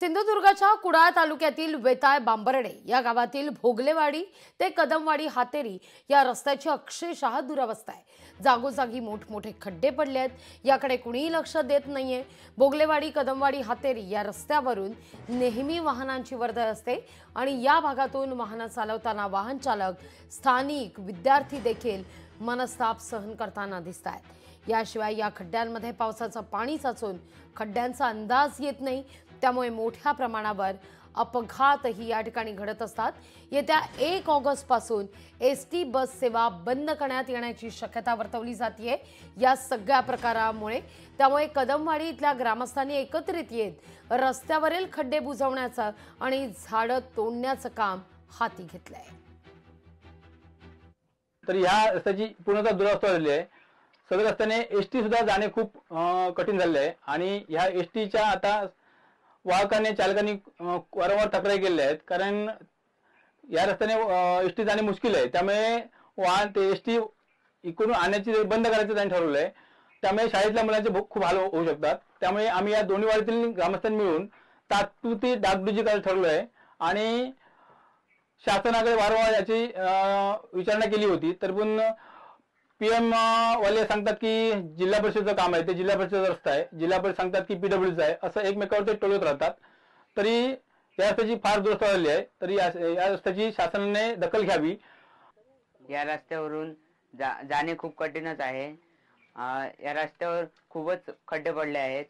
सिंधुदुर्गाच्या कुडाळ तालुक्यातील वेताळ बांबर्डे या गावातील भोगलेवाडी ते कदमवाडी हातेरी या रस्त्याची अक्षरशः दुरावस्था आहे। जागोजागी मोठमोठे खड्डे पडले आहेत, याकडे कुणीही लक्ष देत नाहीये। भोगलेवाडी कदमवाडी हातेरी या रस्त्यावरून नेहमी वाहनांची वर्दळ असते आणि या भागातून वाहन चालवताना वाहन चालक, स्थानिक विद्यार्थी देखील मनस्ताप सहन करताना दिसतात। याशिवाय या खड्ड्यांमध्ये पावसाचं पाणी साचून खड्ड्यांचा अंदाज येत नाही, त्यामुळे मोठ्या प्रमाणावर अपघातही या ठिकाणी घडत असतात। येत्या 1 ऑगस्ट पासून एसटी बस सेवा बंद करण्यात येण्याची शक्यता वर्तवली जाते या सगळ्या प्रकारामुळे। त्यामुळे कदमवाडी इथल्या ग्रामस्थांनी एकत्रित येत रस्त्यावरील खड्डे बुजवण्याचं आणि झाडं तोडण्याचं काम हाती घेतलंय। तर या रस्त्याची पूर्णतः दुरावस्था झालेली आहे। सदर रस्त्याने एसटी सुद्धा जाणे खूप कठीण झाले आहे आणि ह्या एसटीच्या आता वाहकांनी चालकांनी वारंवार तक्रारी केलेल्या आहेत, कारण या रस्त्याने एसटी जाणे मुश्किल आहे। त्यामुळे वाहन ते एसटी इकडून आणण्याची बंद करायचं त्यांनी ठरवलं आहे। त्यामुळे शाळेतल्या मुलांचे खूप हाल होऊ शकतात। त्यामुळे आम्ही या दोन्ही वाडीतील ग्रामस्थांनी मिळून तात्पुरती डागडुजी करायला ठरवलं आहे आणि शासनाकडे वारंवार याची विचारणा केली होती। तर पण पीएम वाले सांगतात की जिल्हा परिषदेचं काम आहे, ते जिल्हा परिषदेचा रस्ता आहे, जिल्हा परिषद सांगतात की पीडब्ल्यूडीचा आहे, असं एकमेकावर ते टोलत राहतात। तरी या रस्त्याची फार दुरवस्था झाली आहे, तरी या रस्त्याची शासनाने दखल घ्यावी। या रस्त्यावरून जाणे खूप कठीणच आहे। या रस्त्यावर खूपच खड्डे पडले आहेत।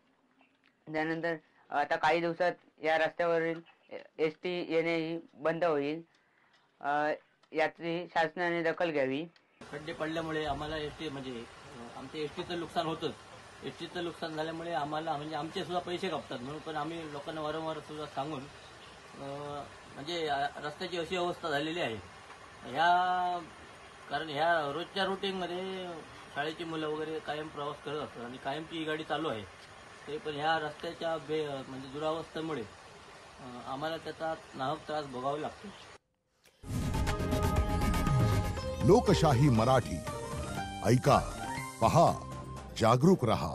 त्यानंतर आता काही दिवसात या रस्त्यावरील एसटी येणेही बंद होईल, याची शासनाने दखल घ्यावी। खड्डे पडल्यामुळे आम्हाला एसटी म्हणजे आमच्या एसटीचं नुकसान होतंच। एसटीचं नुकसान झाल्यामुळे आम्हाला म्हणजे आमचे सुद्धा पैसे कापतात, म्हणून पण आम्ही लोकांना वारंवार सुद्धा सांगून म्हणजे रस्त्याची अशी अवस्था झालेली आहे कारण ह्या रोजच्या रुटीनमध्ये शाळेची मुलं वगैरे कायम प्रवास करत असतात आणि कायमची ही गाडी चालू आहे। तरी पण ह्या रस्त्याच्या म्हणजे दुरावस्थेमुळे आम्हाला त्याचा नाहक त्रास भोगावा लागतो। लोकशाही मराठी ऐका, पहा, जागरूक रहा।